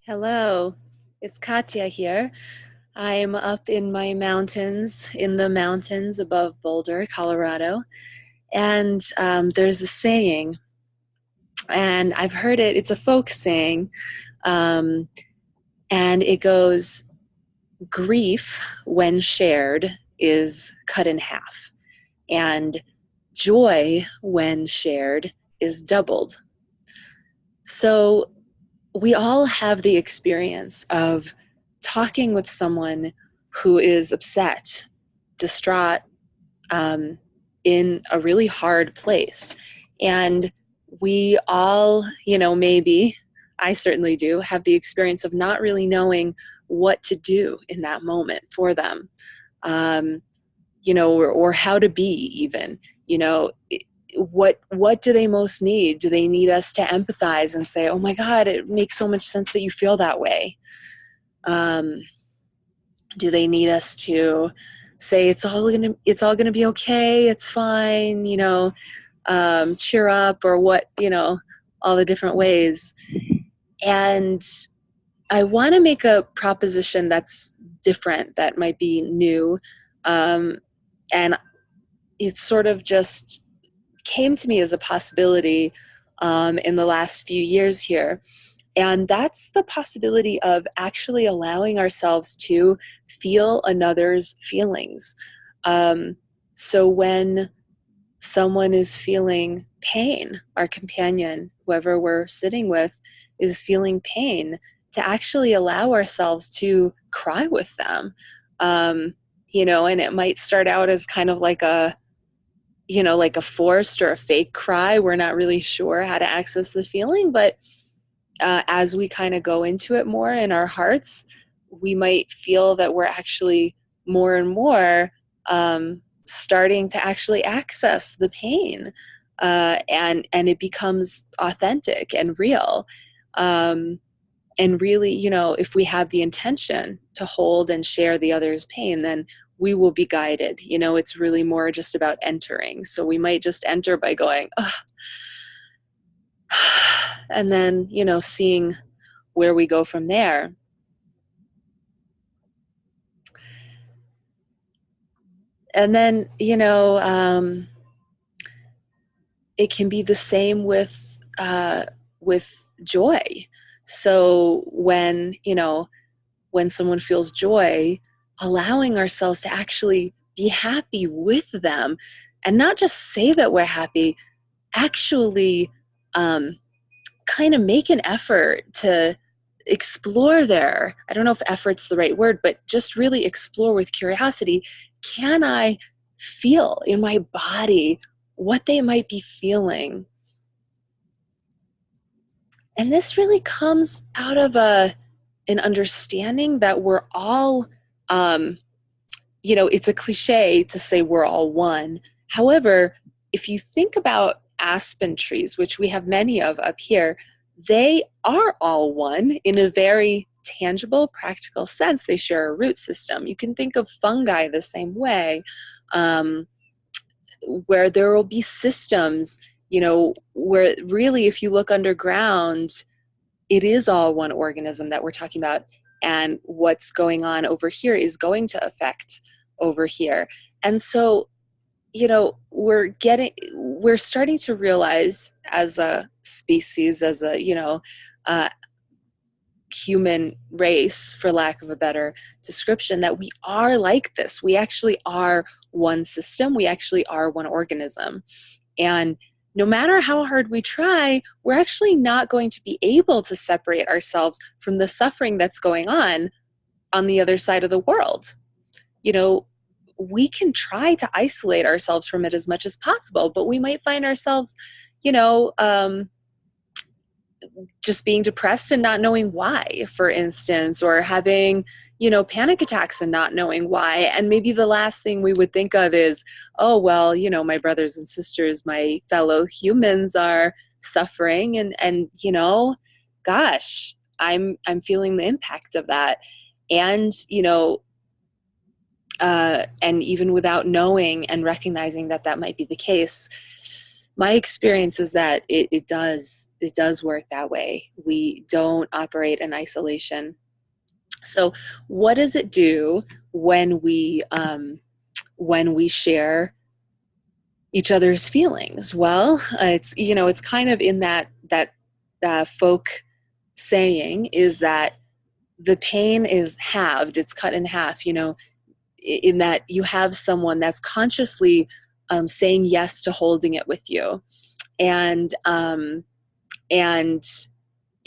Hello, it's Katya here. I'm up in the mountains above Boulder, Colorado, and there's a saying, and I've heard it, it's a folk saying, um, and it goes, grief, when shared, is cut in half, and joy, when shared, is doubled. So we all have the experience of talking with someone who is upset, distraught, in a really hard place. And we all, maybe, I certainly do, have the experience of not really knowing what to do in that moment for them, um, or how to be even, you know, what do they most need? Do they need us to empathize and say, oh my God, it makes so much sense that you feel that way? Um, do they need us to say it's all gonna be okay, it's fine, cheer up, or what, all the different ways. And I want to make a proposition that's different, that might be new, and it sort of just came to me as a possibility in the last few years here. And that's the possibility of actually allowing ourselves to feel another's feelings. So when someone is feeling pain, our companion, whoever we're sitting with, is feeling pain, to actually allow ourselves to cry with them. And it might start out as kind of like like a forced or a fake cry. We're not really sure how to access the feeling, but as we kind of go into it more in our hearts, we might feel that we're actually more and more starting to actually access the pain, and it becomes authentic and real. And really, if we have the intention to hold and share the other's pain, then we will be guided. It's really more just about entering. So we might just enter by going, oh, and then, seeing where we go from there. And then, it can be the same with joy. So when someone feels joy, allowing ourselves to actually be happy with them, and not just say that we're happy, actually kind of make an effort to explore I don't know if effort's the right word, but just really explore with curiosity. Can I feel in my body what they might be feeling? And this really comes out of an understanding that we're all, it's a cliche to say we're all one. However, if you think about aspen trees, which we have many of up here, they are all one in a very tangible, practical sense. They share a root system. You can think of fungi the same way, where there will be systems, where really, if you look underground, it is all one organism that we're talking about. And what's going on over here is going to affect over here. And so, we're starting to realize as a species, as a, human race, for lack of a better description, that we are like this. We actually are one system. We actually are one organism. And no matter how hard we try, we're actually not going to be able to separate ourselves from the suffering that's going on the other side of the world. We can try to isolate ourselves from it as much as possible, but we might find ourselves, just being depressed and not knowing why, for instance, or having, panic attacks and not knowing why. And maybe the last thing we would think of is, oh, well, my brothers and sisters, my fellow humans are suffering, and gosh, I'm feeling the impact of that. And, and even without knowing and recognizing that that might be the case, my experience is that it does work that way. We don't operate in isolation. So what does it do when we share each other's feelings? Well, it's kind of in that folk saying is that the pain is halved, it's cut in half, in that you have someone that's consciously saying yes to holding it with you. And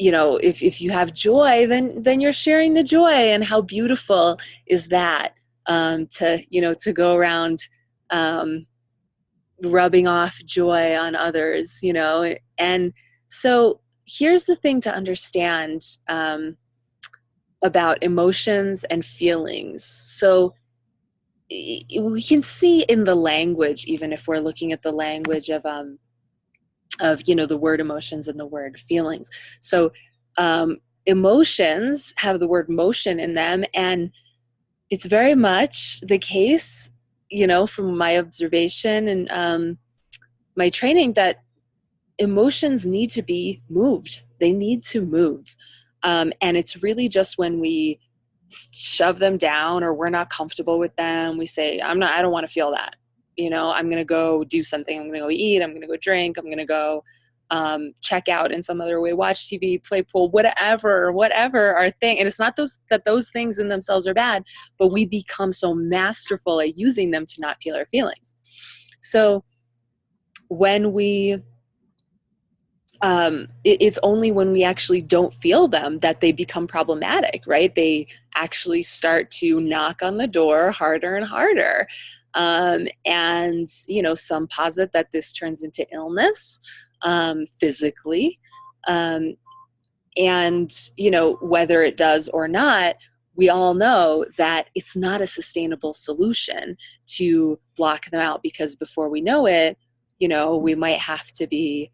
if you have joy, then you're sharing the joy. And how beautiful is that, to go around rubbing off joy on others, and so here's the thing to understand about emotions and feelings. So we can see in the language, even if we're looking at the language of the word emotions and the word feelings. So emotions have the word motion in them, and it's very much the case, from my observation and my training, that emotions need to be moved. They need to move. And it's really just when we shove them down or we're not comfortable with them, we say, I don't want to feel that. I'm going to go do something. I'm going to go eat. I'm going to go drink. I'm going to go check out in some other way, watch TV, play pool, whatever our thing. And it's not those things in themselves are bad, but we become so masterful at using them to not feel our feelings. So when we it's only when we actually don't feel them that they become problematic, right? They actually start to knock on the door harder and harder. And, some posit that this turns into illness physically. And, whether it does or not, we all know that it's not a sustainable solution to block them out, because before we know it, we might have to be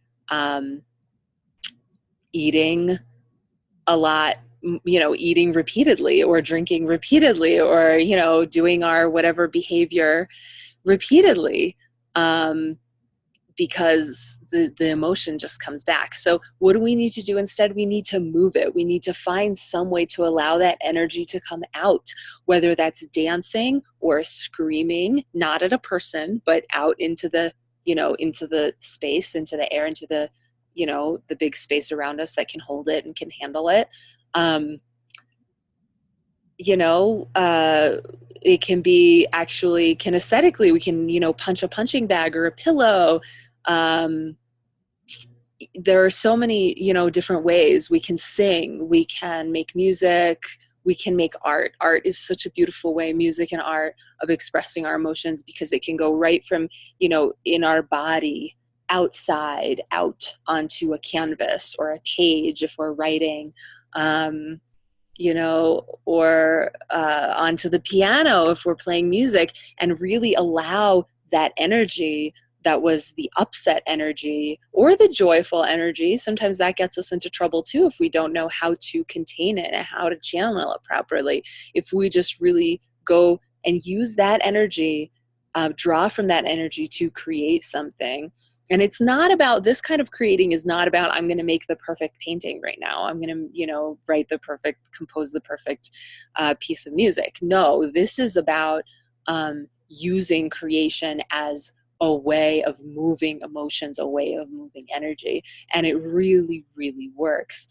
eating a lot, eating repeatedly or drinking repeatedly or, doing our whatever behavior repeatedly, because the emotion just comes back. So what do we need to do instead? We need to move it. We need to find some way to allow that energy to come out, whether that's dancing or screaming, not at a person, but out into the, into the space, into the air, into the, the big space around us that can hold it and can handle it. It can be actually kinesthetically, we can, punch a punching bag or a pillow. There are so many, different ways we can sing, we can make music, we can make art. Art is such a beautiful way, music and art, of expressing our emotions, because it can go right from, in our body, outside, out onto a canvas or a page if we're writing, or onto the piano if we're playing music, and really allow that energy that was the upset energy or the joyful energy. Sometimes that gets us into trouble too if we don't know how to contain it and how to channel it properly. If we just really go and use that energy, draw from that energy to create something. And it's not about, this kind of creating is not about, I'm going to make the perfect painting right now. I'm going to, compose the perfect piece of music. No, this is about using creation as a way of moving emotions, a way of moving energy. And it really, really works.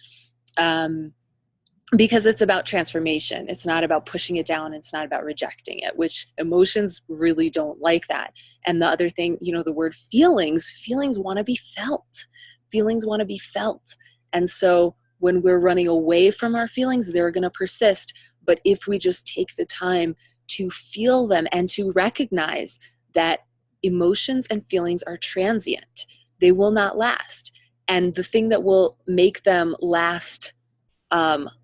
Because it's about transformation. It's not about pushing it down. It's not about rejecting it, which emotions really don't like that. And the other thing, the word feelings want to be felt. Feelings want to be felt. And so when we're running away from our feelings, they're going to persist. But if we just take the time to feel them and to recognize that emotions and feelings are transient, they will not last. And the thing that will make them last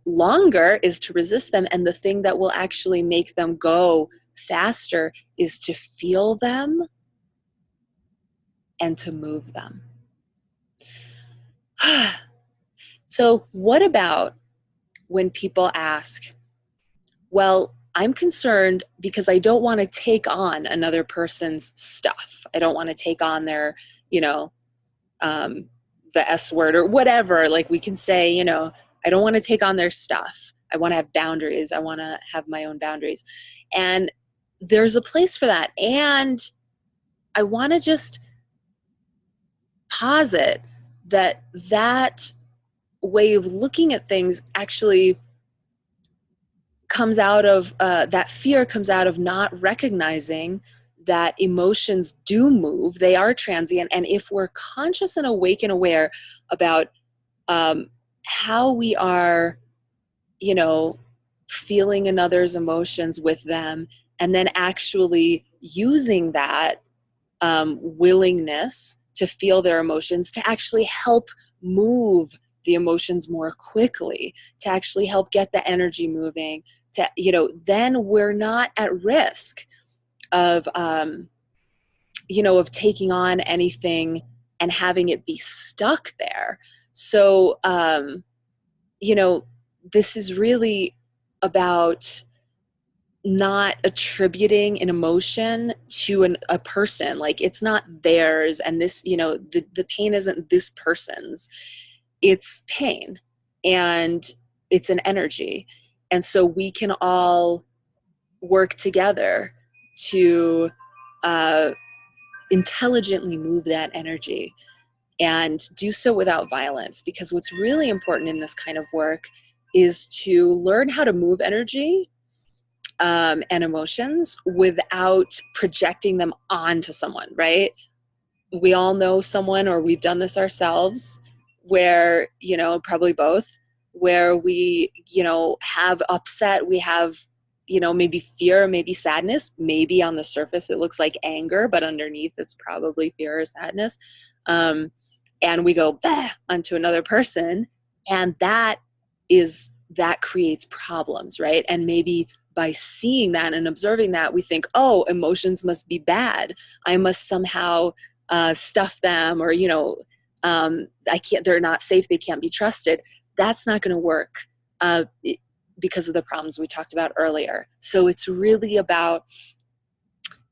longer is to resist them. And the thing that will actually make them go faster is to feel them and to move them. So what about when people ask, well, I'm concerned because I don't want to take on another person's stuff. I don't want to take on their, the S word or whatever. Like we can say, you know, I don't want to take on their stuff. I want to have boundaries. I want to have my own boundaries. And there's a place for that. And I want to just posit that that way of looking at things actually comes out of that fear comes out of not recognizing that emotions do move, they are transient. And if we're conscious and awake and aware about how we are, you know, feeling another's emotions with them, and then actually using that willingness to feel their emotions to actually help move the emotions more quickly, to actually help get the energy moving, to, you know, then we're not at risk of, you know, of taking on anything and having it be stuck there. So, you know, this is really about not attributing an emotion to a person. Like it's not theirs, and this, you know, the pain isn't this person's. It's pain, and it's an energy. And so we can all work together to intelligently move that energy and do so without violence. Because what's really important in this kind of work is to learn how to move energy and emotions without projecting them onto someone, right? We all know someone, or we've done this ourselves, where, you know, probably both, where we, you know, have upset, we have, you know, maybe fear, maybe sadness, maybe on the surface it looks like anger, but underneath it's probably fear or sadness. And we go bah, onto another person, and that creates problems, right? And maybe by seeing that and observing that, we think, oh, emotions must be bad. I must somehow stuff them, or, you know, they're not safe, they can't be trusted. That's not going to work because of the problems we talked about earlier. So it's really about,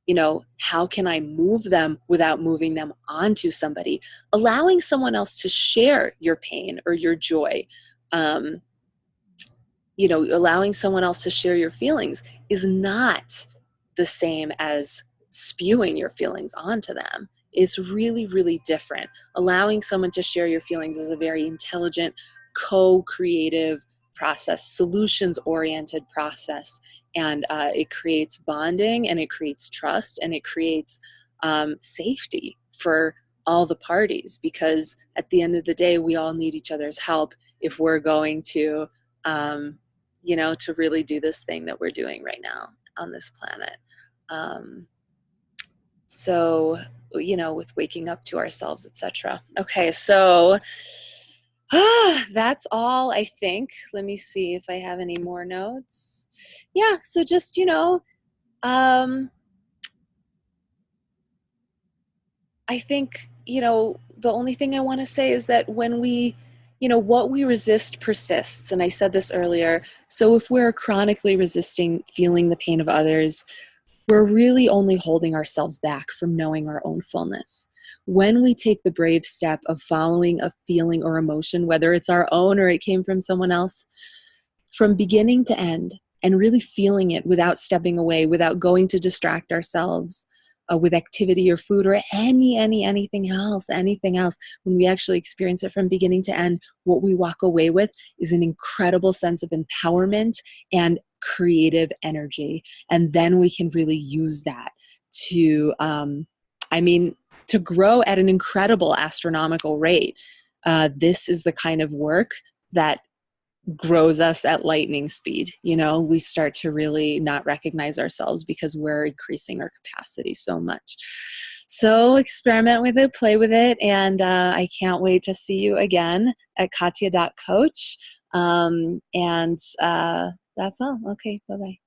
you know, how can I move them without moving them onto somebody? Allowing someone else to share your pain or your joy, you know, allowing someone else to share your feelings is not the same as spewing your feelings onto them. It's really, really different. Allowing someone to share your feelings is a very intelligent, co-creative process, solutions-oriented process. And it creates bonding, and it creates trust, and it creates safety for all the parties, because at the end of the day, we all need each other's help if we're going to you know, to really do this thing that we're doing right now on this planet. So, you know, with waking up to ourselves, etc. Okay, so that's all, I think. Let me see if I have any more notes. Yeah, so just, you know, I think, you know, the only thing I want to say is that when we, you know, what we resist persists. And I said this earlier. So if we're chronically resisting feeling the pain of others, we're really only holding ourselves back from knowing our own fullness. When we take the brave step of following a feeling or emotion, whether it's our own or it came from someone else, from beginning to end, and really feeling it without stepping away, without going to distract ourselves with activity or food or anything else, when we actually experience it from beginning to end, what we walk away with is an incredible sense of empowerment and creative energy. And then we can really use that to, to grow at an incredible astronomical rate. This is the kind of work that grows us at lightning speed. You know, we start to really not recognize ourselves because we're increasing our capacity so much. So experiment with it, play with it, and I can't wait to see you again at katya.coach. And that's all. Okay, bye-bye.